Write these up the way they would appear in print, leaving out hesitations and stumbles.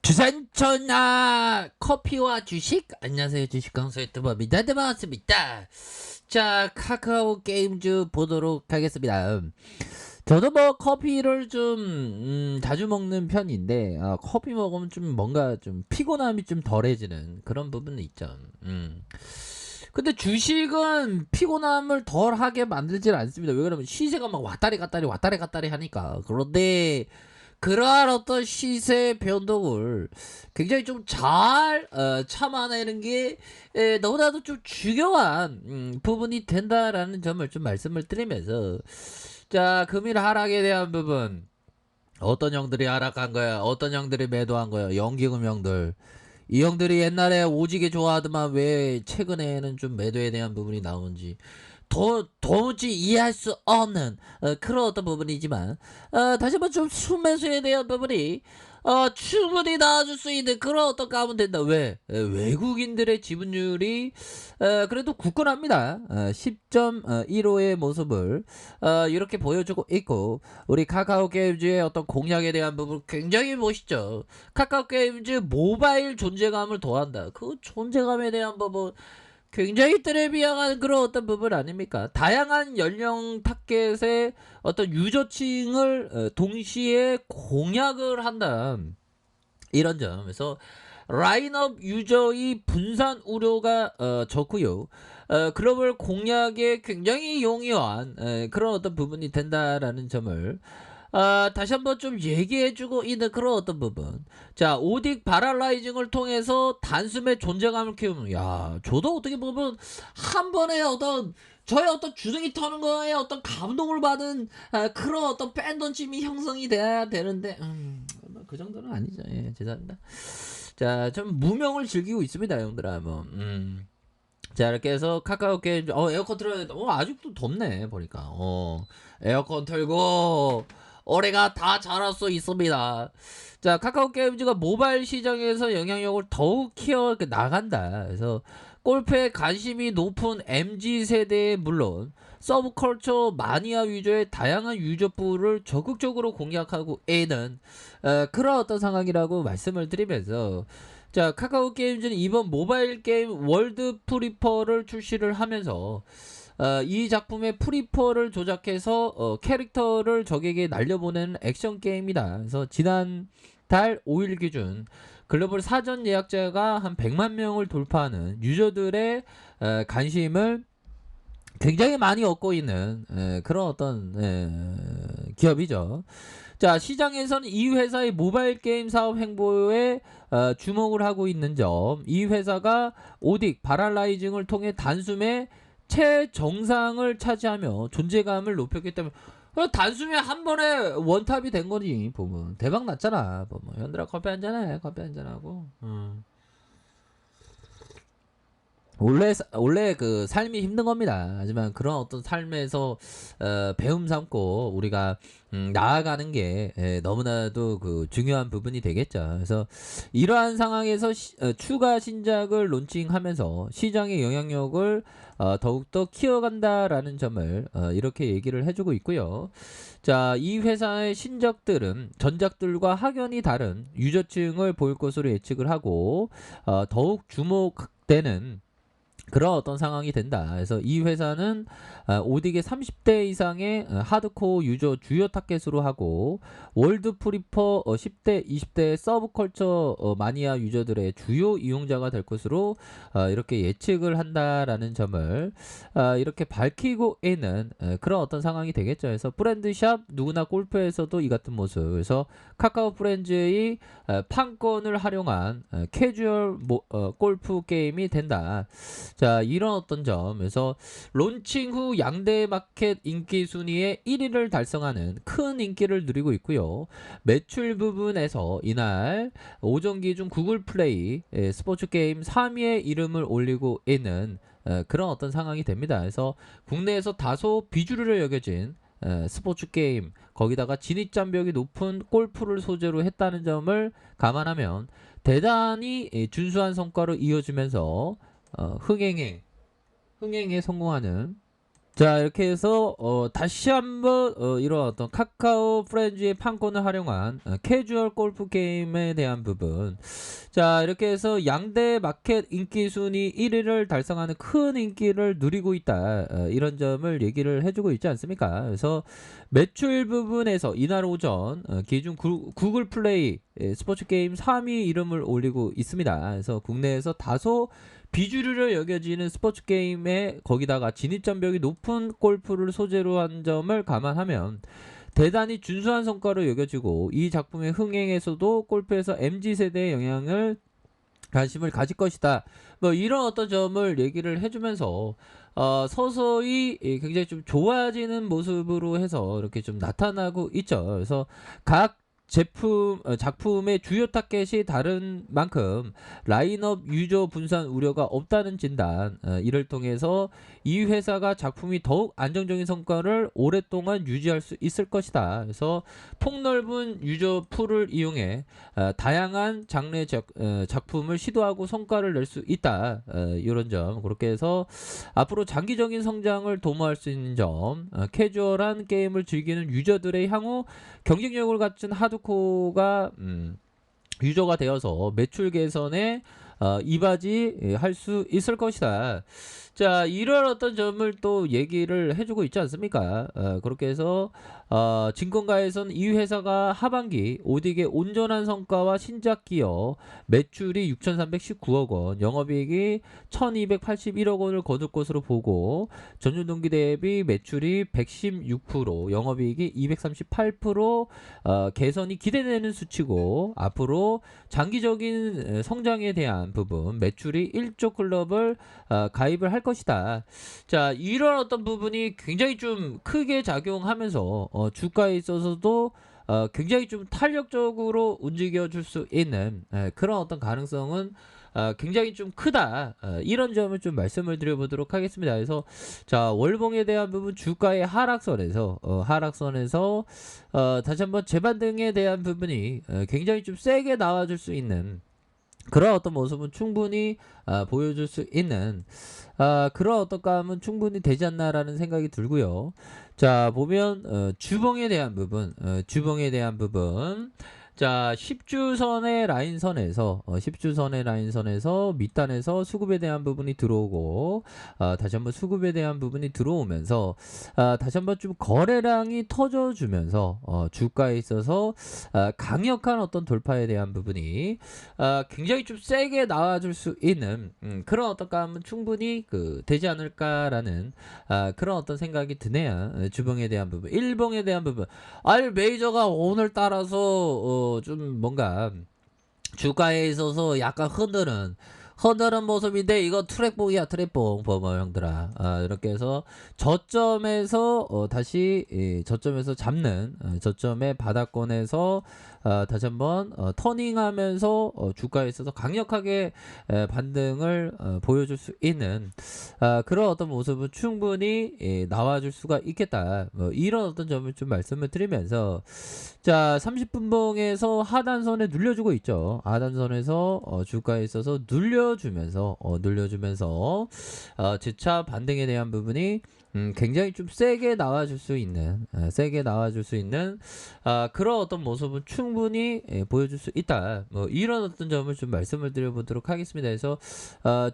주산천하 커피와 주식. 안녕하세요, 주식 강사 유튜버입니다. 네, 반갑습니다. 자, 카카오 게임즈 보도록 하겠습니다. 저도 뭐 커피를 좀 자주 먹는 편인데, 커피 먹으면 좀 뭔가 좀 피곤함이 좀 덜해지는 그런 부분은 있죠. 근데 주식은 피곤함을 덜하게 만들질 않습니다. 왜 그러면 시세가 막 왔다리 갔다리 하니까. 그런데 그러한 어떤 시세 변동을 굉장히 좀 잘 참아내는 게 너무나도 좀 중요한 부분이 된다라는 점을 좀 말씀을 드리면서, 자, 금일 하락에 대한 부분, 어떤 형들이 하락한 거야, 어떤 형들이 매도한 거야, 연기금 형들. 이 형들이 옛날에 오지게 좋아하더만 왜 최근에는 좀 매도에 대한 부분이 나오는지 도무지 이해할 수 없는 그런 어떤 부분이지만, 다시 한번 좀 순매수에 대한 부분이 충분히 나와줄 수 있는 그런 어떤 가면 된다. 왜? 외국인들의 지분율이 그래도 굳건합니다. 10.15의 모습을 이렇게 보여주고 있고, 우리 카카오 게임즈의 어떤 공략에 대한 부분 굉장히 멋있죠. 카카오 게임즈 모바일 존재감을 더한다. 그 존재감에 대한 부분 굉장히 트레비앙한 그런 어떤 부분 아닙니까? 다양한 연령 타겟의 어떤 유저층을 동시에 공략을 한다. 이런 점에서 라인업 유저의 분산 우려가 적고요. 글로벌 공략에 굉장히 용이한 그런 어떤 부분이 된다라는 점을 다시 한번 좀 얘기해주고 있는 그런 어떤 부분. 자, 오딕 바랄라이징을 통해서 단숨에 존재감을 키우는, 야, 저도 어떻게 보면 한 번에 어떤 저의 어떤 주둥이 터는 거에 어떤 감동을 받은 그런 어떤 팬덤심이 형성이 돼야 되는데, 그 정도는 아니죠. 예, 죄송합니다. 자, 좀 무명을 즐기고 있습니다, 형들아. 뭐, 자, 이렇게 해서 카카오 게임, 에어컨 틀어야 돼. 아직도 덥네, 보니까. 에어컨 틀고, 올해가 다 자랄 수 있습니다. 자, 카카오 게임즈가 모바일 시장에서 영향력을 더욱 키워 나간다. 그래서 골프에 관심이 높은 MZ 세대에 물론 서브컬처 마니아 위주의 다양한 유저풀을 적극적으로 공략하고 있는 그런 어떤 상황이라고 말씀을 드리면서, 자, 카카오 게임즈는 이번 모바일 게임 월드 프리퍼를 출시를 하면서 이 작품의 프리퍼를 조작해서 캐릭터를 적에게 날려보내는 액션 게임이다. 그래서 지난 달 5일 기준 글로벌 사전 예약자가 한 100만 명을 돌파하는 유저들의 관심을 굉장히 많이 얻고 있는 그런 어떤 기업이죠. 자, 시장에서는 이 회사의 모바일 게임 사업 행보에 주목을 하고 있는 점, 이 회사가 오딕 바랄라이징을 통해 단숨에 최정상을 차지하며 존재감을 높였기 때문에, 단숨에 한 번에 원탑이 된 거지. 보면 대박 났잖아. 보면 현들아 커피 한잔해. 커피 한잔하고. 원래 그 삶이 힘든 겁니다. 하지만 그런 어떤 삶에서 배움 삼고 우리가 나아가는 게 너무나도 그 중요한 부분이 되겠죠. 그래서 이러한 상황에서 추가 신작을 론칭하면서 시장의 영향력을 더욱더 키워간다라는 점을 이렇게 얘기를 해주고 있고요. 자, 이 회사의 신작들은 전작들과 확연히 다른 유저층을 보일 것으로 예측을 하고 더욱 주목되는 그런 어떤 상황이 된다. 그래서 이 회사는 오딕의 30대 이상의 하드코어 유저 주요 타겟으로 하고, 월드 프리퍼 10대, 20대 서브컬처 마니아 유저들의 주요 이용자가 될 것으로 이렇게 예측을 한다라는 점을 이렇게 밝히고 있는 그런 어떤 상황이 되겠죠. 그래서 브랜드샵 누구나 골프에서도 이 같은 모습. 그래서 카카오 프렌즈의 판권을 활용한 캐주얼 골프 게임이 된다. 자, 이런 어떤 점에서 론칭 후 양대 마켓 인기 순위의 1위를 달성하는 큰 인기를 누리고 있고요. 매출 부분에서 이날 오전 기준 구글 플레이 스포츠 게임 3위의 이름을 올리고 있는 그런 어떤 상황이 됩니다. 그래서 국내에서 다소 비주류로 여겨진 스포츠 게임, 거기다가 진입장벽이 높은 골프를 소재로 했다는 점을 감안하면 대단히 준수한 성과로 이어지면서 흥행에 성공하는 자, 이렇게 해서 다시 한번 이런 어떤 카카오 프렌즈의 판권을 활용한 캐주얼 골프 게임에 대한 부분. 자, 이렇게 해서 양대 마켓 인기 순위 1위를 달성하는 큰 인기를 누리고 있다. 이런 점을 얘기를 해주고 있지 않습니까? 그래서 매출 부분에서 이날 오전 기준 구글 플레이 스포츠 게임 3위 이름을 올리고 있습니다. 그래서 국내에서 다소 비주류로 여겨지는 스포츠 게임에 거기다가 진입장벽이 높은 골프를 소재로 한 점을 감안하면 대단히 준수한 성과로 여겨지고 이 작품의 흥행에서도 골프에서 MZ세대의 영향을 관심을 가질 것이다. 뭐 이런 어떤 점을 얘기를 해주면서 서서히 굉장히 좀 좋아지는 모습으로 해서 이렇게 좀 나타나고 있죠. 그래서 각 작품의 주요 타겟이 다른 만큼 라인업 유저 분산 우려가 없다는 진단. 이를 통해서 이 회사가 작품이 더욱 안정적인 성과를 오랫동안 유지할 수 있을 것이다. 그래서 폭넓은 유저 풀을 이용해 다양한 장르의 작품을 시도하고 성과를 낼 수 있다. 이런 점. 그렇게 해서 앞으로 장기적인 성장을 도모할 수 있는 점. 캐주얼한 게임을 즐기는 유저들의 향후 경쟁력을 갖춘 하드코어가 유저가 되어서 매출 개선에 이바지 할 수 있을 것이다. 자, 이런 어떤 점을 또 얘기를 해주고 있지 않습니까? 그렇게 해서 증권가에서는 이 회사가 하반기 오딕의 온전한 성과와 신작 기업 매출이 6,319억 원, 영업이익이 1,281억 원을 거둘 것으로 보고 전년 동기 대비 매출이 116%, 영업이익이 238% 개선이 기대되는 수치고 앞으로 장기적인 성장에 대한 부분 매출이 1조 클럽을 가입을 할 것이다. 자, 이런 어떤 부분이 굉장히 좀 크게 작용하면서 주가에 있어서도 굉장히 좀 탄력적으로 움직여 줄 수 있는 그런 어떤 가능성은 굉장히 좀 크다. 이런 점을 좀 말씀을 드려보도록 하겠습니다. 그래서 자, 월봉에 대한 부분 주가의 하락선에서 다시 한번 재반등에 대한 부분이 굉장히 좀 세게 나와줄 수 있는 그런 어떤 모습은 충분히 보여줄 수 있는 그런 어떤 감은 충분히 되지 않나라는 생각이 들고요. 자, 보면 주봉에 대한 부분, 자, 10주선의 라인선에서 밑단에서 수급에 대한 부분이 들어오고 다시 한번 수급에 대한 부분이 들어오면서 다시 한번 좀 거래량이 터져주면서 주가에 있어서 강력한 어떤 돌파에 대한 부분이 굉장히 좀 세게 나와줄 수 있는 그런 어떤 감은 충분히 되지 않을까라는 그런 어떤 생각이 드네요. 주봉에 대한 부분, 일봉에 대한 부분. 메이저가 오늘 따라서 좀 뭔가 주가에 있어서 약간 흔드는 모습인데 이거 트랙봉이야, 트랙봉. 버버 형들아. 이렇게 해서 저점에서 다시 저점에서 잡는 저점의 바닥권에서 다시 한번 터닝하면서 주가에 있어서 강력하게 반등을 보여줄 수 있는 그런 어떤 모습은 충분히 나와줄 수가 있겠다. 이런 어떤 점을 좀 말씀을 드리면서 자, 30분봉에서 하단선에 눌려주고 있죠. 하단선에서 주가에 있어서 눌려주면서 재차 반등에 대한 부분이 굉장히 좀 세게 나와줄 수 있는 그런 어떤 모습은 충분히 보여줄 수 있다. 뭐 이런 어떤 점을 좀 말씀을 드려보도록 하겠습니다. 그래서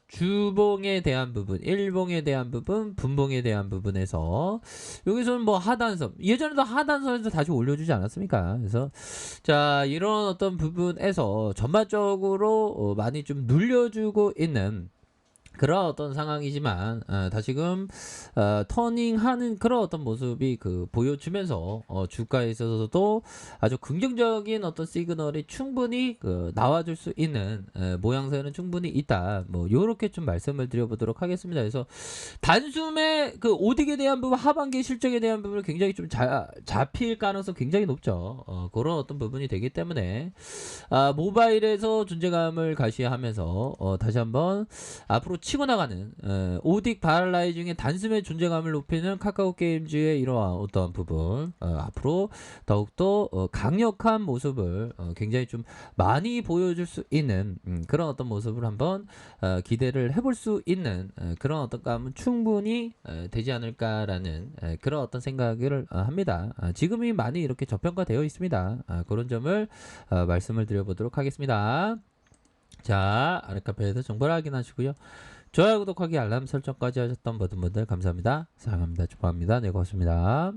주봉에 대한 부분, 일봉에 대한 부분, 분봉에 대한 부분에서 여기서는 뭐 하단선, 예전에도 하단선에서 다시 올려주지 않았습니까? 그래서 자, 이런 어떤 부분에서 전반적으로 많이 좀 눌려주고 있는 그런 어떤 상황이지만 다시금 터닝하는 그런 어떤 모습이 보여주면서 주가에 있어서도 아주 긍정적인 어떤 시그널이 충분히 나와줄 수 있는 모양새는 충분히 있다. 뭐 요렇게 좀 말씀을 드려보도록 하겠습니다. 그래서 단숨에 오딕에 대한 부분, 하반기 실적에 대한 부분을 굉장히 좀 잡힐 가능성 굉장히 높죠. 그런 어떤 부분이 되기 때문에 모바일에서 존재감을 가시하면서 다시 한번 앞으로 치고 나가는 오딕 바랄라이 중에 단숨에 존재감을 높이는 카카오 게임즈의 이러한 어떤 부분 앞으로 더욱더 강력한 모습을 굉장히 좀 많이 보여줄 수 있는 그런 어떤 모습을 한번 기대를 해볼 수 있는 그런 어떤 감은 충분히 되지 않을까라는 그런 어떤 생각을 합니다. 지금이 많이 이렇게 저평가되어 있습니다. 그런 점을 말씀을 드려보도록 하겠습니다. 자, 아랫카페에서 정보를 확인하시고요. 좋아요, 구독하기, 알람 설정까지 하셨던 모든 분들 감사합니다. 사랑합니다. 축하합니다. 네, 고맙습니다.